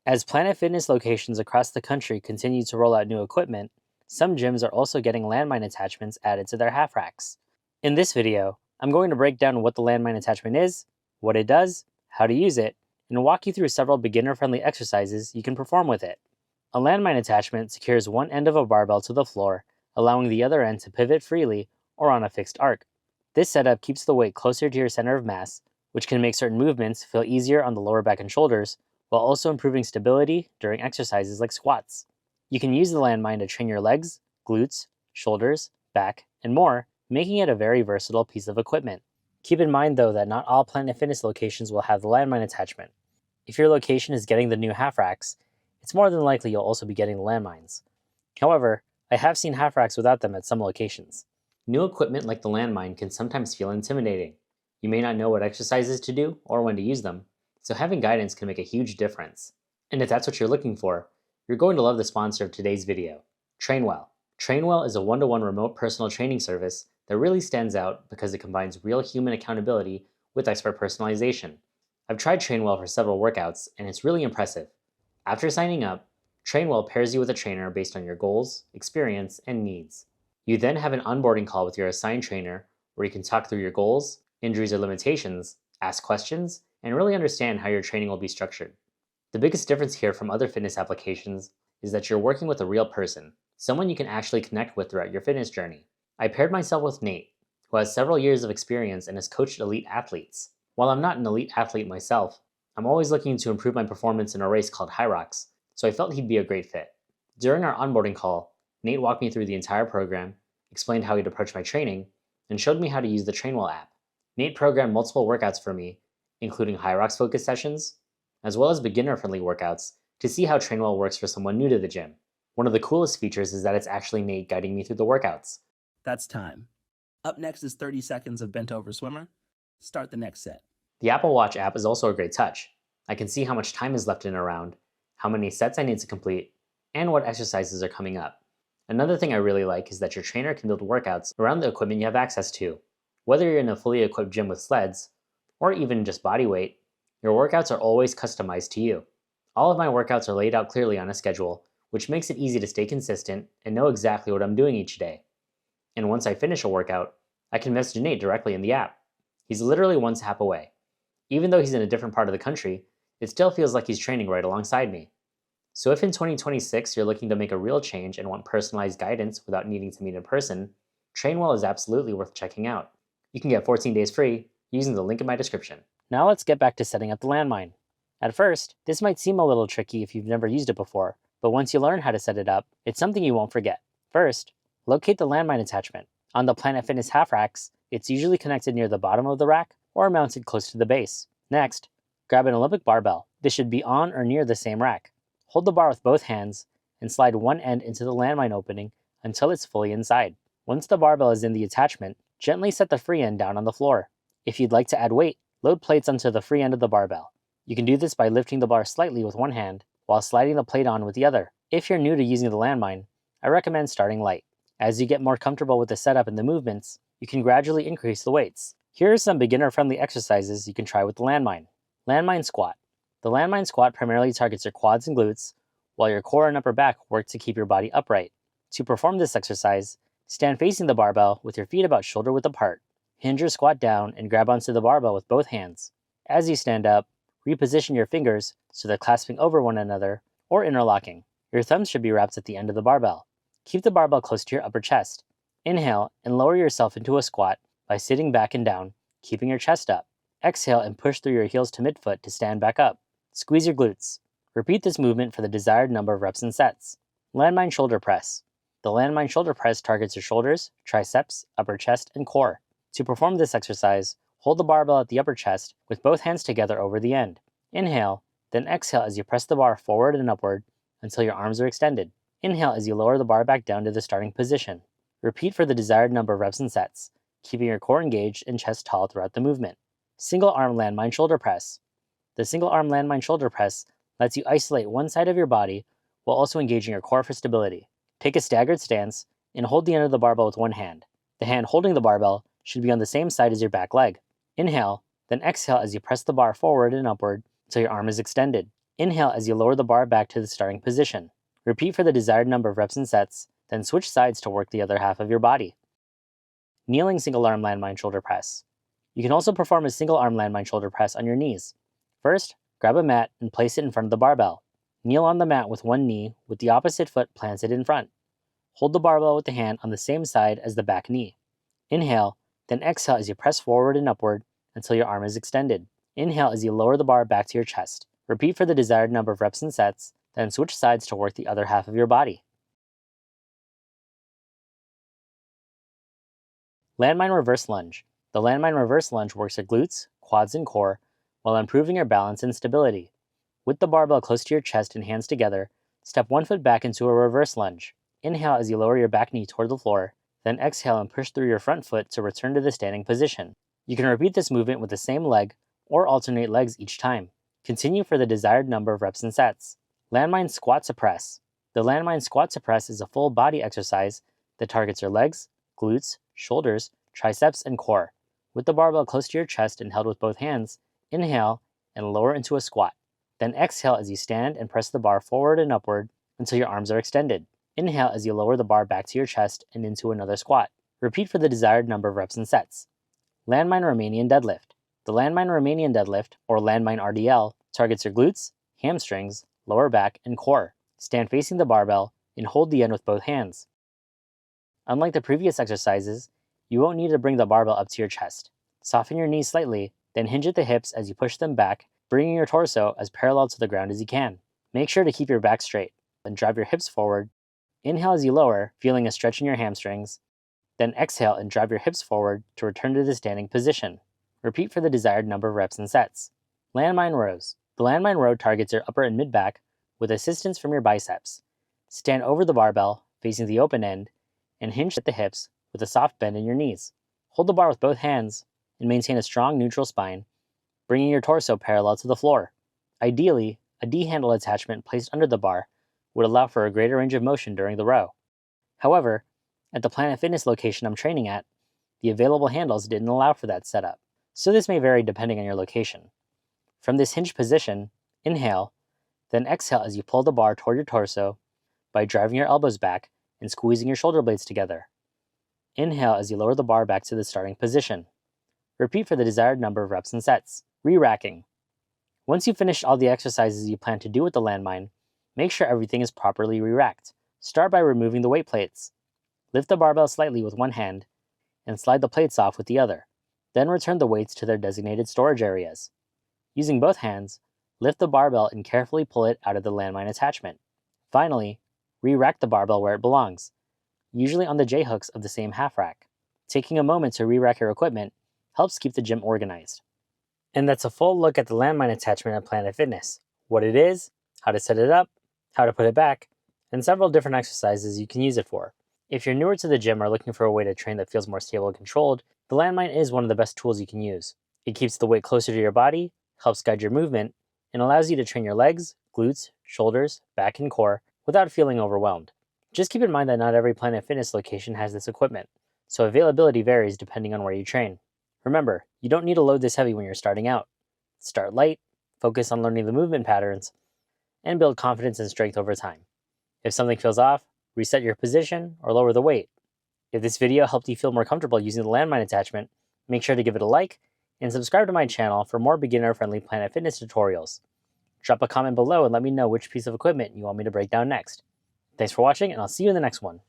As Planet Fitness locations across the country continue to roll out new equipment, some gyms are also getting landmine attachments added to their half racks. In this video, I'm going to break down what the landmine attachment is, what it does, how to use it, and walk you through several beginner-friendly exercises you can perform with it. A landmine attachment secures one end of a barbell to the floor, allowing the other end to pivot freely or on a fixed arc. This setup keeps the weight closer to your center of mass, which can make certain movements feel easier on the lower back and shoulders, while also improving stability during exercises like squats. You can use the landmine to train your legs, glutes, shoulders, back, and more, making it a very versatile piece of equipment. Keep in mind though that not all Planet Fitness locations will have the landmine attachment. If your location is getting the new half racks, it's more than likely you'll also be getting the landmines. However, I have seen half racks without them at some locations. New equipment like the landmine can sometimes feel intimidating. You may not know what exercises to do or when to use them, so having guidance can make a huge difference. And if that's what you're looking for, you're going to love the sponsor of today's video, Trainwell. Trainwell is a one-to-one remote personal training service that really stands out because it combines real human accountability with expert personalization. I've tried Trainwell for several workouts, and it's really impressive. After signing up, Trainwell pairs you with a trainer based on your goals, experience, and needs. You then have an onboarding call with your assigned trainer where you can talk through your goals, injuries or limitations, ask questions, and really understand how your training will be structured. The biggest difference here from other fitness applications is that you're working with a real person, someone you can actually connect with throughout your fitness journey. I paired myself with Nate, who has several years of experience and has coached elite athletes. While I'm not an elite athlete myself, I'm always looking to improve my performance in a race called High Rocks, so I felt he'd be a great fit. During our onboarding call, Nate walked me through the entire program, explained how he'd approach my training, and showed me how to use the Trainwell app. Nate programmed multiple workouts for me, including High Rocks focus sessions, as well as beginner-friendly workouts to see how Trainwell works for someone new to the gym. One of the coolest features is that it's actually Nate guiding me through the workouts. That's time. Up next is 30 seconds of bent over swimmer. Start the next set. The Apple Watch app is also a great touch. I can see how much time is left in a round, how many sets I need to complete, and what exercises are coming up. Another thing I really like is that your trainer can build workouts around the equipment you have access to. Whether you're in a fully equipped gym with sleds, or even just body weight, your workouts are always customized to you. All of my workouts are laid out clearly on a schedule, which makes it easy to stay consistent and know exactly what I'm doing each day. And once I finish a workout, I can message Nate directly in the app. He's literally one tap away. Even though he's in a different part of the country, it still feels like he's training right alongside me. So if in 2026 you're looking to make a real change and want personalized guidance without needing to meet in person, Trainwell is absolutely worth checking out. You can get 14 days free using the link in my description. Now let's get back to setting up the landmine. At first, this might seem a little tricky if you've never used it before, but once you learn how to set it up, it's something you won't forget. First, locate the landmine attachment. On the Planet Fitness half racks, it's usually connected near the bottom of the rack or mounted close to the base. Next, grab an Olympic barbell. This should be on or near the same rack. Hold the bar with both hands and slide one end into the landmine opening until it's fully inside. Once the barbell is in the attachment, gently set the free end down on the floor. If you'd like to add weight, load plates onto the free end of the barbell. You can do this by lifting the bar slightly with one hand while sliding the plate on with the other. If you're new to using the landmine, I recommend starting light. As you get more comfortable with the setup and the movements, you can gradually increase the weights. Here are some beginner-friendly exercises you can try with the landmine. Landmine squat. The landmine squat primarily targets your quads and glutes, while your core and upper back work to keep your body upright. To perform this exercise, stand facing the barbell with your feet about shoulder width apart. Hinge your squat down and grab onto the barbell with both hands. As you stand up, reposition your fingers so they're clasping over one another or interlocking. Your thumbs should be wrapped at the end of the barbell. Keep the barbell close to your upper chest. Inhale and lower yourself into a squat by sitting back and down, keeping your chest up. Exhale and push through your heels to midfoot to stand back up. Squeeze your glutes. Repeat this movement for the desired number of reps and sets. Landmine shoulder press. The landmine shoulder press targets your shoulders, triceps, upper chest, and core. To perform this exercise, hold the barbell at the upper chest with both hands together over the end. Inhale, then exhale as you press the bar forward and upward until your arms are extended. Inhale as you lower the bar back down to the starting position. Repeat for the desired number of reps and sets, keeping your core engaged and chest tall throughout the movement. Single arm landmine shoulder press. The single arm landmine shoulder press lets you isolate one side of your body while also engaging your core for stability. Take a staggered stance and hold the end of the barbell with one hand. The hand holding the barbell should be on the same side as your back leg. Inhale, then exhale as you press the bar forward and upward until your arm is extended. Inhale as you lower the bar back to the starting position. Repeat for the desired number of reps and sets, then switch sides to work the other half of your body. Kneeling single arm landmine shoulder press. You can also perform a single arm landmine shoulder press on your knees. First, grab a mat and place it in front of the barbell. Kneel on the mat with one knee with the opposite foot planted in front. Hold the barbell with the hand on the same side as the back knee. Inhale, then exhale as you press forward and upward until your arm is extended. Inhale as you lower the bar back to your chest. Repeat for the desired number of reps and sets, then switch sides to work the other half of your body. Landmine reverse lunge. The landmine reverse lunge works your glutes, quads, and core while improving your balance and stability. With the barbell close to your chest and hands together, step one foot back into a reverse lunge. Inhale as you lower your back knee toward the floor, then exhale and push through your front foot to return to the standing position. You can repeat this movement with the same leg or alternate legs each time. Continue for the desired number of reps and sets. Landmine squat suppress. The landmine squat suppress is a full body exercise that targets your legs, glutes, shoulders, triceps, and core. With the barbell close to your chest and held with both hands, inhale and lower into a squat. Then exhale as you stand and press the bar forward and upward until your arms are extended. Inhale as you lower the bar back to your chest and into another squat. Repeat for the desired number of reps and sets. Landmine Romanian deadlift. The Landmine Romanian deadlift, or Landmine RDL, targets your glutes, hamstrings, lower back, and core. Stand facing the barbell and hold the end with both hands. Unlike the previous exercises, you won't need to bring the barbell up to your chest. Soften your knees slightly, then hinge at the hips as you push them back, bringing your torso as parallel to the ground as you can. Make sure to keep your back straight, then drive your hips forward. Inhale as you lower, feeling a stretch in your hamstrings. Then exhale and drive your hips forward to return to the standing position. Repeat for the desired number of reps and sets. Landmine rows. The landmine row targets your upper and mid back with assistance from your biceps. Stand over the barbell, facing the open end, and hinge at the hips with a soft bend in your knees. Hold the bar with both hands and maintain a strong neutral spine, bringing your torso parallel to the floor. Ideally, a D-handle attachment placed under the bar would allow for a greater range of motion during the row. However, at the Planet Fitness location I'm training at, the available handles didn't allow for that setup, so this may vary depending on your location. From this hinged position, inhale, then exhale as you pull the bar toward your torso by driving your elbows back and squeezing your shoulder blades together. Inhale as you lower the bar back to the starting position. Repeat for the desired number of reps and sets. Reracking. Once you've finished all the exercises you plan to do with the landmine, make sure everything is properly re-racked. Start by removing the weight plates. Lift the barbell slightly with one hand and slide the plates off with the other. Then return the weights to their designated storage areas. Using both hands, lift the barbell and carefully pull it out of the landmine attachment. Finally, re-rack the barbell where it belongs, usually on the J-hooks of the same half rack. Taking a moment to re-rack your equipment helps keep the gym organized. And that's a full look at the landmine attachment at Planet Fitness. What it is, how to set it up, how to put it back, and several different exercises you can use it for. If you're newer to the gym or looking for a way to train that feels more stable and controlled, the landmine is one of the best tools you can use. It keeps the weight closer to your body, helps guide your movement, and allows you to train your legs, glutes, shoulders, back, and core without feeling overwhelmed. Just keep in mind that not every Planet Fitness location has this equipment, so availability varies depending on where you train. Remember, you don't need to load this heavy when you're starting out. Start light, focus on learning the movement patterns, and build confidence and strength over time. If something feels off, reset your position or lower the weight. If this video helped you feel more comfortable using the landmine attachment, make sure to give it a like and subscribe to my channel for more beginner-friendly Planet Fitness tutorials. Drop a comment below and let me know which piece of equipment you want me to break down next. Thanks for watching, and I'll see you in the next one.